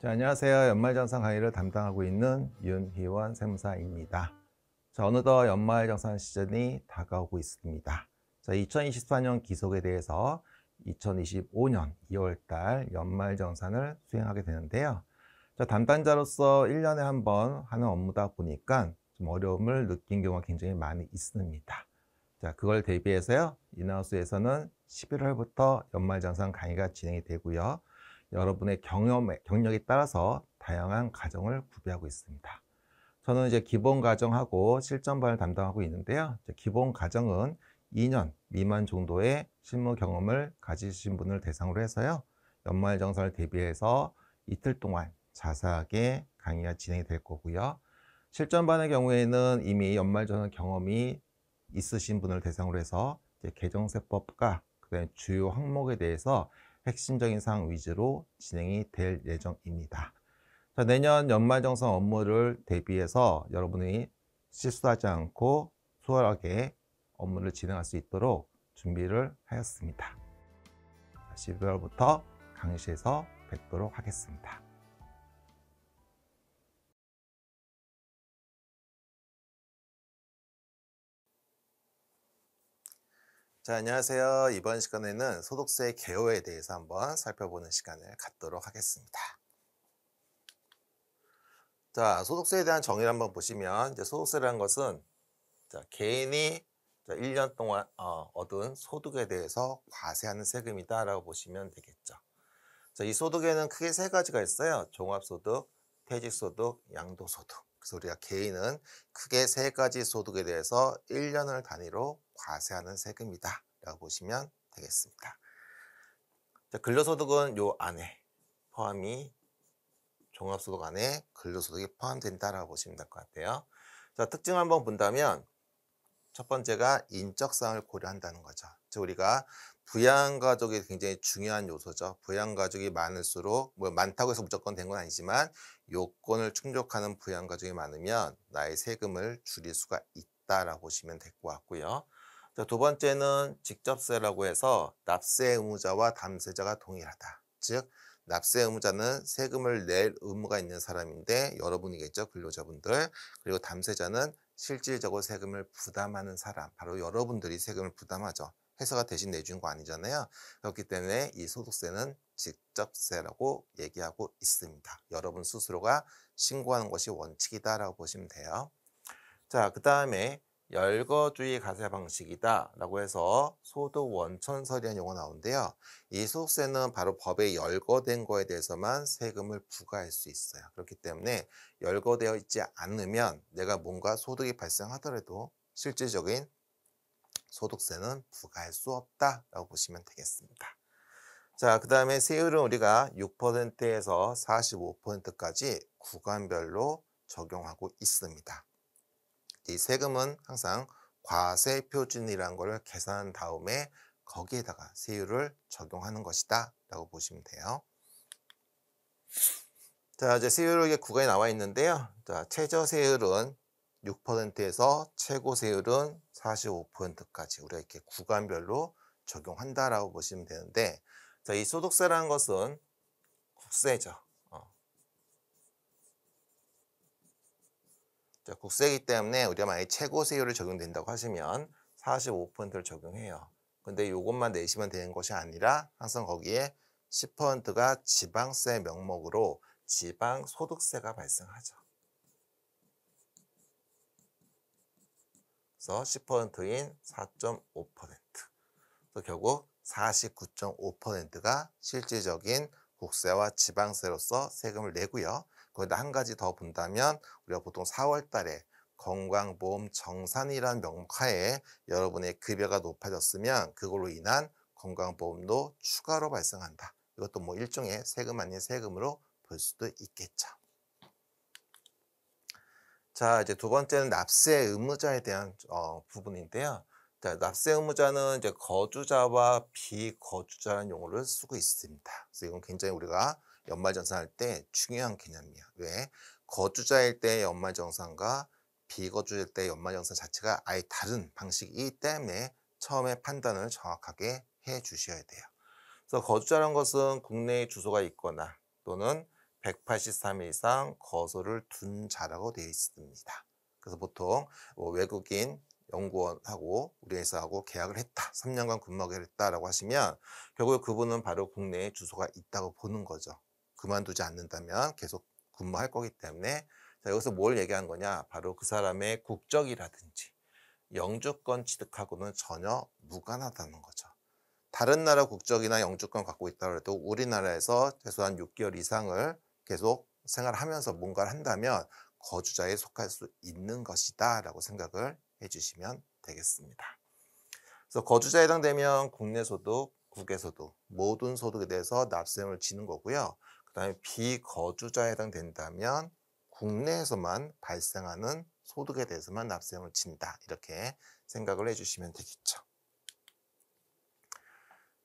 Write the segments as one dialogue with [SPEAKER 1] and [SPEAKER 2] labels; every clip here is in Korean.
[SPEAKER 1] 자, 안녕하세요. 연말정산 강의를 담당하고 있는 윤희원 세무사입니다. 자, 어느덧 연말정산 시즌이 다가오고 있습니다. 자, 2024년 기속에 대해서 2025년 2월달 연말정산을 수행하게 되는데요. 자, 담당자로서 1년에 한 번 하는 업무다 보니까 좀 어려움을 느낀 경우가 굉장히 많이 있습니다. 자, 그걸 대비해서요, 인하우스에서는 11월부터 연말정산 강의가 진행이 되고요. 여러분의 경력에 따라서 다양한 과정을 구비하고 있습니다. 저는 이제 기본 과정하고 실전반을 담당하고 있는데요. 기본 과정은 2년 미만 정도의 실무 경험을 가지신 분을 대상으로 해서요. 연말정산을 대비해서 이틀 동안 자세하게 강의가 진행이 될 거고요. 실전반의 경우에는 이미 연말정산 경험이 있으신 분을 대상으로 해서 계정세법과 그다음에 주요 항목에 대해서 핵심적인 사항 위주로 진행이 될 예정입니다. 자, 내년 연말정산 업무를 대비해서 여러분이 실수하지 않고 수월하게 업무를 진행할 수 있도록 준비를 하였습니다. 12월부터 강의실에서 뵙도록 하겠습니다. 자, 안녕하세요. 이번 시간에는 소득세 개요에 대해서 한번 살펴보는 시간을 갖도록 하겠습니다. 자, 소득세에 대한 정의를 한번 보시면, 이제 소득세라는 것은 개인이 1년 동안 얻은 소득에 대해서 과세하는 세금이다라고 보시면 되겠죠. 자, 이 소득에는 크게 세 가지가 있어요. 종합소득, 퇴직소득, 양도소득. 그래서 우리가 개인은 크게 세 가지 소득에 대해서 1년을 단위로 과세하는 세금이다 라고 보시면 되겠습니다. 자, 근로소득은 요 안에 포함이, 종합소득 안에 근로소득이 포함된다라고 보시면 될 것 같아요. 자, 특징을 한번 본다면 첫 번째가 인적사항을 고려한다는 거죠. 즉 우리가 부양가족이 굉장히 중요한 요소죠. 부양가족이 많을수록, 뭐 많다고 해서 무조건 된 건 아니지만 요건을 충족하는 부양가족이 많으면 나의 세금을 줄일 수가 있다라고 보시면 될 것 같고요. 자, 두 번째는 직접세라고 해서 납세 의무자와 담세자가 동일하다. 즉 납세 의무자는 세금을 낼 의무가 있는 사람인데 여러분이겠죠, 근로자분들. 그리고 담세자는 실질적으로 세금을 부담하는 사람, 바로 여러분들이 세금을 부담하죠. 회사가 대신 내준 거 아니잖아요. 그렇기 때문에 이 소득세는 직접세라고 얘기하고 있습니다. 여러분 스스로가 신고하는 것이 원칙이다라고 보시면 돼요. 자, 그 다음에 열거주의 과세 방식이다 라고 해서 소득 원천설이라는 용어가 나오는데요. 이 소득세는 바로 법에 열거된 거에 대해서만 세금을 부과할 수 있어요. 그렇기 때문에 열거되어 있지 않으면 내가 뭔가 소득이 발생하더라도 실질적인 소득세는 부과할 수 없다라고 보시면 되겠습니다. 자, 그 다음에 세율은 우리가 6%에서 45%까지 구간별로 적용하고 있습니다. 이 세금은 항상 과세표준이라는 것을 계산한 다음에 거기에다가 세율을 적용하는 것이다 라고 보시면 돼요. 자, 이제 세율의 구간이 나와 있는데요. 자, 최저 세율은 6%에서 최고 세율은 45%까지 우리가 이렇게 구간별로 적용한다라고 보시면 되는데, 자, 이 소득세라는 것은 국세죠. 자, 국세이기 때문에 우리가 만약에 최고 세율을 적용된다고 하시면 45%를 적용해요. 근데 이것만 내시면 되는 것이 아니라 항상 거기에 10%가 지방세 명목으로 지방소득세가 발생하죠. 그래서 10%인 4.5%. 그래서 결국 49.5%가 실질적인 국세와 지방세로서 세금을 내고요. 거기다 한 가지 더 본다면 우리가 보통 4월 달에 건강보험 정산이라는 명목하에 여러분의 급여가 높아졌으면 그걸로 인한 건강보험도 추가로 발생한다. 이것도 뭐 일종의 세금 아닌 세금으로 볼 수도 있겠죠. 자, 이제 두 번째는 납세 의무자에 대한 부분인데요. 자, 납세 의무자는 이제 거주자와 비거주자라는 용어를 쓰고 있습니다. 그래서 이건 굉장히 우리가 연말정산할 때 중요한 개념이에요. 왜? 거주자일 때 연말정산과 비거주일 때 연말정산 자체가 아예 다른 방식이기 때문에 처음에 판단을 정확하게 해 주셔야 돼요. 그래서 거주자라는 것은 국내에 주소가 있거나 또는 183일 이상 거소를 둔 자라고 되어 있습니다. 그래서 보통 외국인 연구원하고 우리 회사하고 계약을 했다, 3년간 근무하기로 했다라고 하시면 결국 그분은 바로 국내에 주소가 있다고 보는 거죠. 그만두지 않는다면 계속 근무할 거기 때문에. 자, 여기서 뭘 얘기하는 거냐, 바로 그 사람의 국적이라든지 영주권 취득하고는 전혀 무관하다는 거죠. 다른 나라 국적이나 영주권 갖고 있다고 해도 우리나라에서 최소한 6개월 이상을 계속 생활하면서 뭔가를 한다면 거주자에 속할 수 있는 것이다 라고 생각을 해주시면 되겠습니다. 그래서 거주자에 해당되면 국내 소득, 국외 소득, 모든 소득에 대해서 납세금을 지는 거고요. 그 다음에 비거주자에 해당된다면 국내에서만 발생하는 소득에 대해서만 납세금을 진다, 이렇게 생각을 해주시면 되겠죠.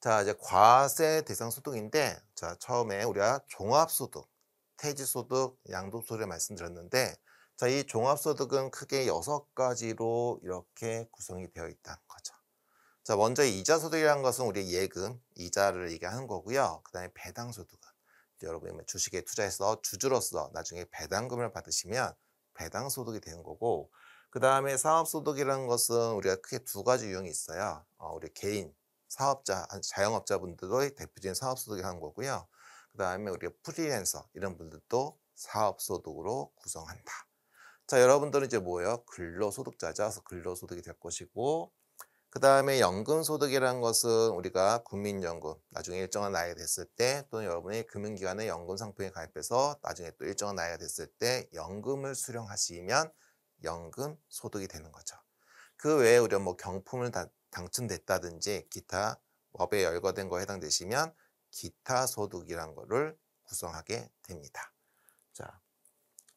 [SPEAKER 1] 자, 이제 과세 대상 소득인데, 자, 처음에 우리가 종합소득, 퇴직소득, 양도소득을 말씀드렸는데, 자, 이 종합소득은 크게 6가지로 이렇게 구성이 되어 있다는 거죠. 자, 먼저 이자소득이라는 것은 우리 예금, 이자를 얘기하는 거고요. 그 다음에 배당소득은 여러분이 주식에 투자해서 주주로서 나중에 배당금을 받으시면 배당소득이 되는 거고, 그 다음에 사업소득이라는 것은 우리가 크게 2가지 유형이 있어요. 우리 개인, 사업자, 자영업자분들의 대표적인 사업소득이 하는 거고요. 그 다음에 우리가 프리랜서 이런 분들도 사업소득으로 구성한다. 자, 여러분들은 이제 뭐예요? 근로소득자죠. 그래서 근로소득이 될 것이고, 그 다음에 연금소득이라는 것은 우리가 국민연금, 나중에 일정한 나이가 됐을 때, 또는 여러분이 금융기관의 연금상품에 가입해서 나중에 또 일정한 나이가 됐을 때 연금을 수령하시면 연금소득이 되는 거죠. 그 외에 우리가 뭐 경품을 당첨됐다든지 기타 법에 열거된 거에 해당되시면 기타 소득이라는 거를 구성하게 됩니다. 자,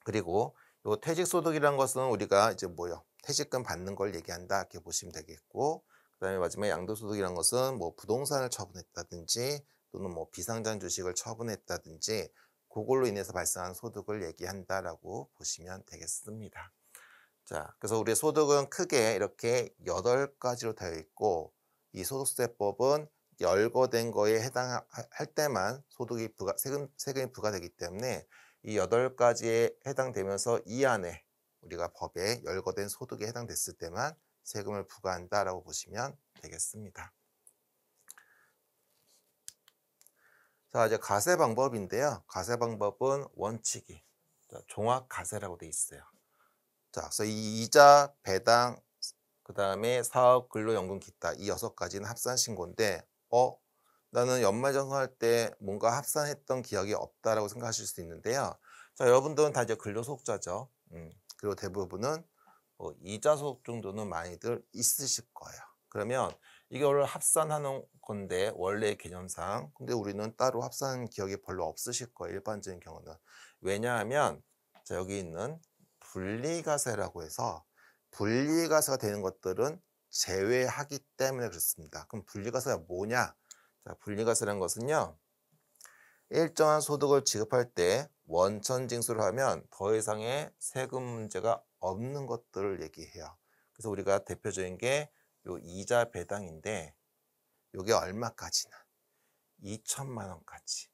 [SPEAKER 1] 그리고 요 퇴직소득이라는 것은 우리가 이제 뭐요? 퇴직금 받는 걸 얘기한다, 이렇게 보시면 되겠고, 그 다음에 마지막에 양도소득이라는 것은 뭐 부동산을 처분했다든지 또는 뭐 비상장 주식을 처분했다든지 그걸로 인해서 발생한 소득을 얘기한다라고 보시면 되겠습니다. 자, 그래서 우리의 소득은 크게 이렇게 8가지로 되어 있고, 이 소득세법은 열거된 거에 해당할 때만 세금이 부과되기 때문에 이 8가지에 해당되면서 이 안에 우리가 법에 열거된 소득에 해당됐을 때만 세금을 부과한다라고 보시면 되겠습니다. 자, 이제 과세 방법인데요. 과세 방법은 원칙이 종합과세라고 되어 있어요. 자, 그래서 이 이자, 배당, 그 다음에 사업, 근로연금, 기타 이 6가지는 합산신고인데 나는 연말정산할 때 뭔가 합산했던 기억이 없다라고 생각하실 수 있는데요. 자, 여러분들은 다 이제 근로소득자죠. 그리고 대부분은 이자 소득 정도는 많이들 있으실 거예요. 그러면 이거를 합산하는 건데 원래 개념상, 근데 우리는 따로 합산 기억이 별로 없으실 거예요, 일반적인 경우는. 왜냐하면 자, 여기 있는 분리과세라고 해서 분리과세가 되는 것들은 제외하기 때문에 그렇습니다. 그럼 분리과세가 뭐냐? 자, 분리과세라는 것은요, 일정한 소득을 지급할 때 원천징수를 하면 더 이상의 세금 문제가 없는 것들을 얘기해요. 그래서 우리가 대표적인 게 요 이자 배당인데, 요게 얼마까지나 2천만 원까지.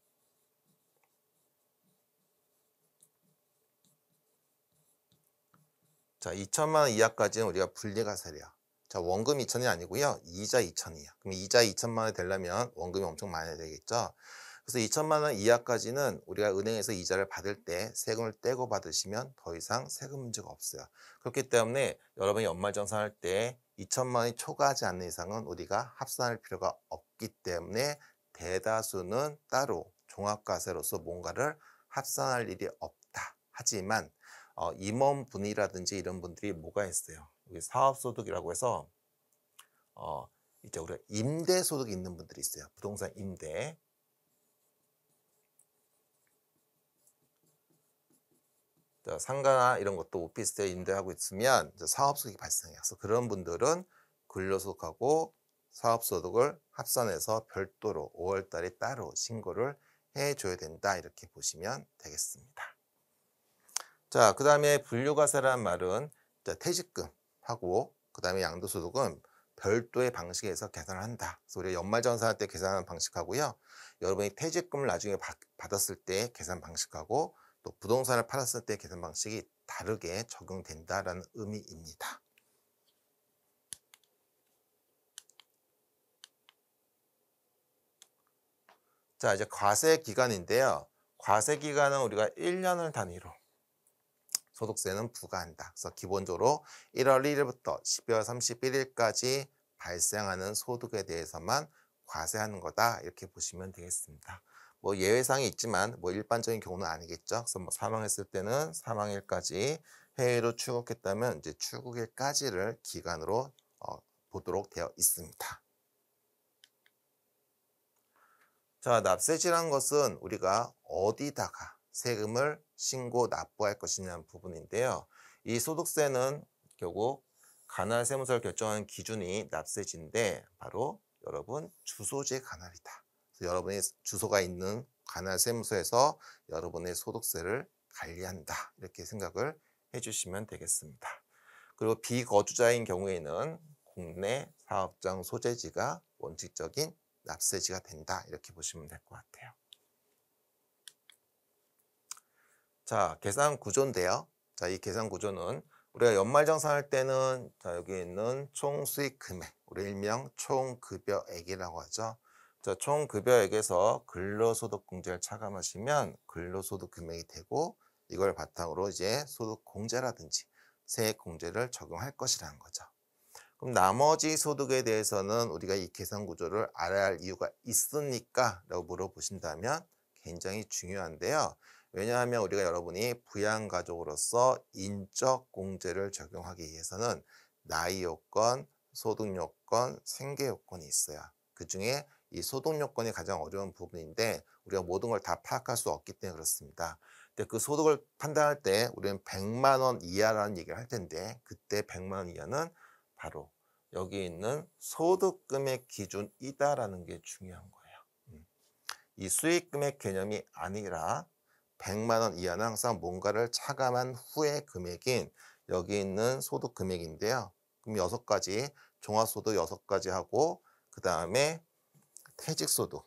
[SPEAKER 1] 자, 2천만 원 이하까지는 우리가 분리과세래요. 자, 원금 2천이 아니고요, 이자 2천이에요. 그럼 이자 2천만 원이 되려면 원금이 엄청 많아야 되겠죠. 그래서 2천만 원 이하까지는 우리가 은행에서 이자를 받을 때 세금을 떼고 받으시면 더 이상 세금 문제가 없어요. 그렇기 때문에 여러분이 연말정산할 때 2천만 원이 초과하지 않는 이상은 우리가 합산할 필요가 없기 때문에 대다수는 따로 종합과세로서 뭔가를 합산할 일이 없다. 하지만 임원분이라든지 이런 분들이 뭐가 있어요. 여기 사업소득이라고 해서 이제 우리가 임대소득이 있는 분들이 있어요. 부동산 임대. 상가나 이런 것도 오피스텔 임대하고 있으면 사업소득이 발생해요. 그래서 그런 분들은 근로소득하고 사업소득을 합산해서 별도로 5월달에 따로 신고를 해줘야 된다, 이렇게 보시면 되겠습니다. 자, 그 다음에 분류과세라는 말은 퇴직금하고 그 다음에 양도소득은 별도의 방식에서 계산을 한다. 그래서 우리가 연말정산할 때 계산하는 방식하고요. 여러분이 퇴직금을 나중에 받았을 때 계산 방식하고 또 부동산을 팔았을 때 계산 방식이 다르게 적용된다라는 의미입니다. 자, 이제 과세 기간인데요. 과세 기간은 우리가 1년을 단위로 소득세는 부과한다. 그래서 기본적으로 1월 1일부터 12월 31일까지 발생하는 소득에 대해서만 과세하는 거다. 이렇게 보시면 되겠습니다. 뭐 예외사항이 있지만 뭐 일반적인 경우는 아니겠죠. 그래서 뭐 사망했을 때는 사망일까지, 해외로 출국했다면 이제 출국일까지를 기간으로 보도록 되어 있습니다. 자, 납세지라는 것은 우리가 어디다가 세금을 신고 납부할 것이냐는 부분인데요. 이 소득세는 결국 관할 세무서를 결정하는 기준이 납세지인데 바로 여러분 주소지의 관할이다. 그래서 여러분의 주소가 있는 관할 세무서에서 여러분의 소득세를 관리한다. 이렇게 생각을 해주시면 되겠습니다. 그리고 비거주자인 경우에는 국내 사업장 소재지가 원칙적인 납세지가 된다. 이렇게 보시면 될 것 같아요. 자, 계산 구조인데요. 자, 이 계산 구조는 우리가 연말정산할 때는 자, 여기 있는 총수익 금액, 우리 일명 총급여액이라고 하죠. 자, 총급여액에서 근로소득공제를 차감하시면 근로소득 금액이 되고 이걸 바탕으로 이제 소득공제라든지 세액공제를 적용할 것이라는 거죠. 그럼 나머지 소득에 대해서는 우리가 이 계산 구조를 알아야 할 이유가 있습니까? 라고 물어보신다면 굉장히 중요한데요. 왜냐하면 우리가 여러분이 부양가족으로서 인적공제를 적용하기 위해서는 나이 요건, 소득 요건, 생계 요건이 있어요. 그중에 이 소득 요건이 가장 어려운 부분인데 우리가 모든 걸 다 파악할 수 없기 때문에 그렇습니다. 근데 그 소득을 판단할 때 우리는 100만 원 이하라는 얘기를 할 텐데 그때 100만 원 이하는 바로 여기 있는 소득금액 기준이다라는 게 중요한 거예요. 이 수익금액 개념이 아니라 100만 원 이하는 항상 뭔가를 차감한 후의 금액인 여기 있는 소득금액인데요. 그럼 6가지, 종합소득 6가지 하고 그 다음에 퇴직소득,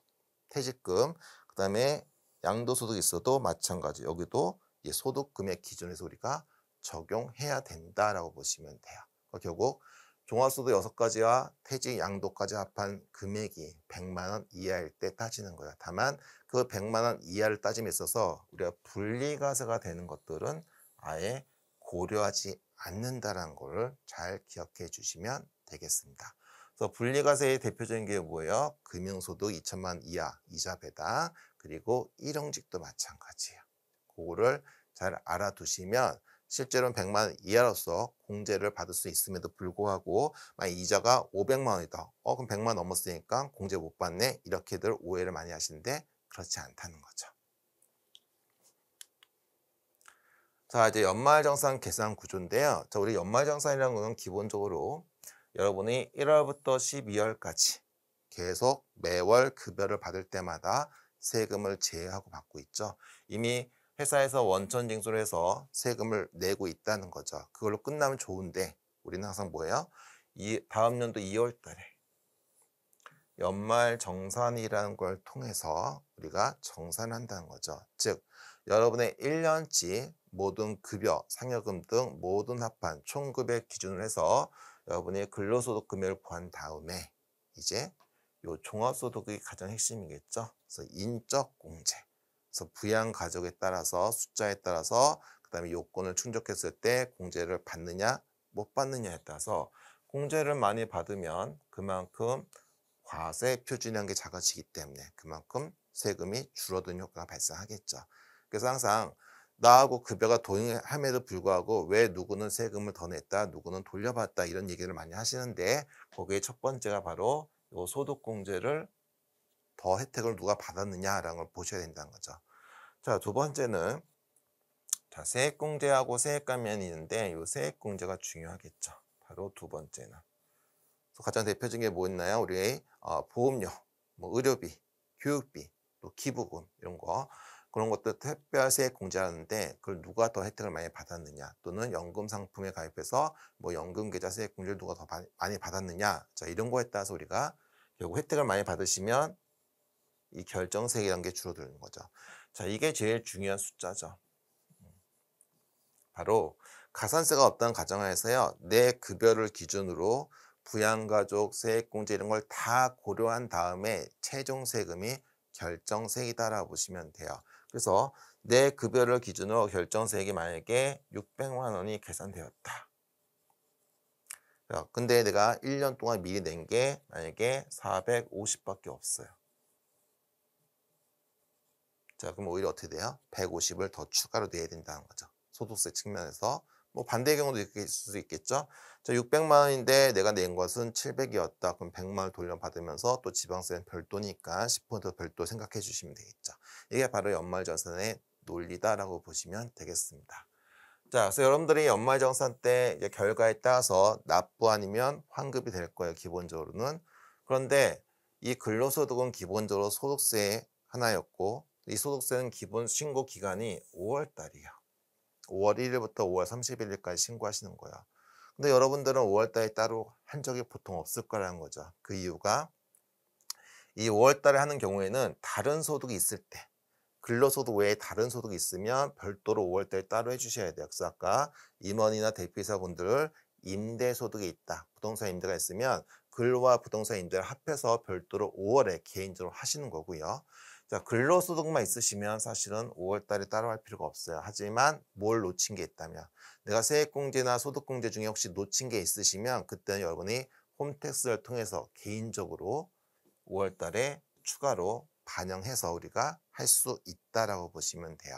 [SPEAKER 1] 퇴직금, 그 다음에 양도소득 있어도 마찬가지. 여기도 이 소득금액 기준에서 우리가 적용해야 된다라고 보시면 돼요. 결국 종합소득 6가지와 퇴직 양도까지 합한 금액이 100만 원 이하일 때 따지는 거예요. 다만 그 100만 원 이하를 따짐에 있어서 우리가 분리과세가 되는 것들은 아예 고려하지 않는다는 걸 잘 기억해 주시면 되겠습니다. 그래서 분리과세의 대표적인 게 뭐예요? 금융소득 2천만 원 이하 이자 배당, 그리고 일용직도 마찬가지예요. 그거를 잘 알아두시면 실제로는 100만 원 이하로서 공제를 받을 수 있음에도 불구하고 만약 이자가 500만 원이다. 그럼 100만 원 넘었으니까 공제 못 받네. 이렇게들 오해를 많이 하시는데 그렇지 않다는 거죠. 자, 이제 연말정산 계산 구조인데요. 자, 우리 연말정산이라는 거는 기본적으로 여러분이 1월부터 12월까지 계속 매월 급여를 받을 때마다 세금을 제외하고 받고 있죠. 이미 회사에서 원천징수를 해서 세금을 내고 있다는 거죠. 그걸로 끝나면 좋은데 우리는 항상 뭐예요? 다음 연도 2월 달에 연말정산이라는 걸 통해서 우리가 정산한다는 거죠. 즉 여러분의 1년치 모든 급여, 상여금 등 모든 합한 총급액 기준으로 해서 여러분의 근로소득 금액을 구한 다음에 이제 요 종합소득이 가장 핵심이겠죠. 그래서 인적공제. 그래서 부양가족에 따라서 숫자에 따라서 그다음에 요건을 충족했을 때 공제를 받느냐 못 받느냐에 따라서 공제를 많이 받으면 그만큼 과세 표준이라는 게 작아지기 때문에 그만큼 세금이 줄어드는 효과가 발생하겠죠. 그래서 항상 나하고 급여가 동일함에도 불구하고 왜 누구는 세금을 더 냈다, 누구는 돌려받았다 이런 얘기를 많이 하시는데 거기에 첫 번째가 바로 요 소득공제를 더 혜택을 누가 받았느냐라는 걸 보셔야 된다는 거죠. 자, 두 번째는 자, 세액공제하고 세액감면이 있는데 이 세액공제가 중요하겠죠. 바로 두 번째는. 가장 대표적인 게 뭐 있나요? 우리 보험료, 뭐 의료비, 교육비, 또 기부금 이런 거. 그런 것도 특별세액 공제하는데 그걸 누가 더 혜택을 많이 받았느냐 또는 연금 상품에 가입해서 뭐 연금 계좌 세액 공제를 누가 더 많이 받았느냐 자 이런 거에 따라서 우리가 결국 혜택을 많이 받으시면 이 결정세액이라는 게 줄어드는 거죠. 자 이게 제일 중요한 숫자죠. 바로 가산세가 없다는 가정하에서요. 내 급여를 기준으로 부양가족 세액공제 이런 걸 다 고려한 다음에 최종 세금이 결정세액이다라고 보시면 돼요. 그래서 내 급여를 기준으로 결정세액이 만약에 600만 원이 계산되었다. 근데 내가 1년 동안 미리 낸 게 만약에 450밖에 없어요. 자, 그럼 오히려 어떻게 돼요? 150을 더 추가로 내야 된다는 거죠. 소득세 측면에서. 뭐 반대의 경우도 있을 수도 있겠죠. 자, 600만 원인데 내가 낸 것은 700이었다. 그럼 100만 원 돌려받으면서 또 지방세는 별도니까 10% 별도 생각해 주시면 되겠죠. 이게 바로 연말정산의 논리다라고 보시면 되겠습니다. 자, 그래서 여러분들이 연말정산 때 이제 결과에 따라서 납부 아니면 환급이 될 거예요. 기본적으로는. 그런데 이 근로소득은 기본적으로 소득세 하나였고 이 소득세는 기본 신고 기간이 5월 달이에요. 5월 1일부터 5월 31일까지 신고하시는 거야. 근데 여러분들은 5월 달에 따로 한 적이 보통 없을 거라는 거죠. 그 이유가 이 5월 달에 하는 경우에는 다른 소득이 있을 때 근로소득 외에 다른 소득이 있으면 별도로 5월 달에 따로 해주셔야 돼요. 그래서 아까 임원이나 대표이사분들 임대소득이 있다. 부동산 임대가 있으면 근로와 부동산 임대를 합해서 별도로 5월에 개인적으로 하시는 거고요. 자, 근로소득만 있으시면 사실은 5월 달에 따로 할 필요가 없어요. 하지만 뭘 놓친 게 있다면 내가 세액공제나 소득공제 중에 혹시 놓친 게 있으시면 그때는 여러분이 홈택스를 통해서 개인적으로 5월 달에 추가로 반영해서 우리가 할 수 있다라고 보시면 돼요.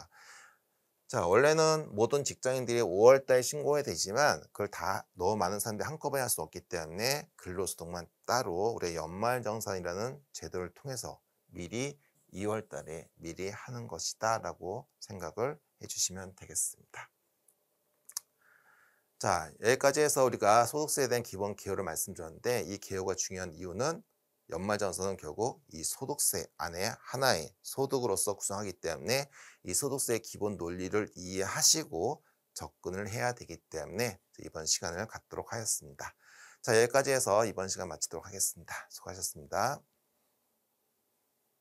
[SPEAKER 1] 자, 원래는 모든 직장인들이 5월 달 신고해야 되지만 그걸 다 너무 많은 사람들이 한꺼번에 할 수 없기 때문에 근로소득만 따로 우리 연말정산이라는 제도를 통해서 미리 2월 달에 미리 하는 것이다 라고 생각을 해주시면 되겠습니다. 자, 여기까지 해서 우리가 소득세에 대한 기본 개요를 말씀드렸는데 이 개요가 중요한 이유는 연말정산은 결국 이 소득세 안에 하나의 소득으로서 구성하기 때문에 이 소득세의 기본 논리를 이해하시고 접근을 해야 되기 때문에 이번 시간을 갖도록 하였습니다. 자, 여기까지 해서 이번 시간 마치도록 하겠습니다. 수고하셨습니다.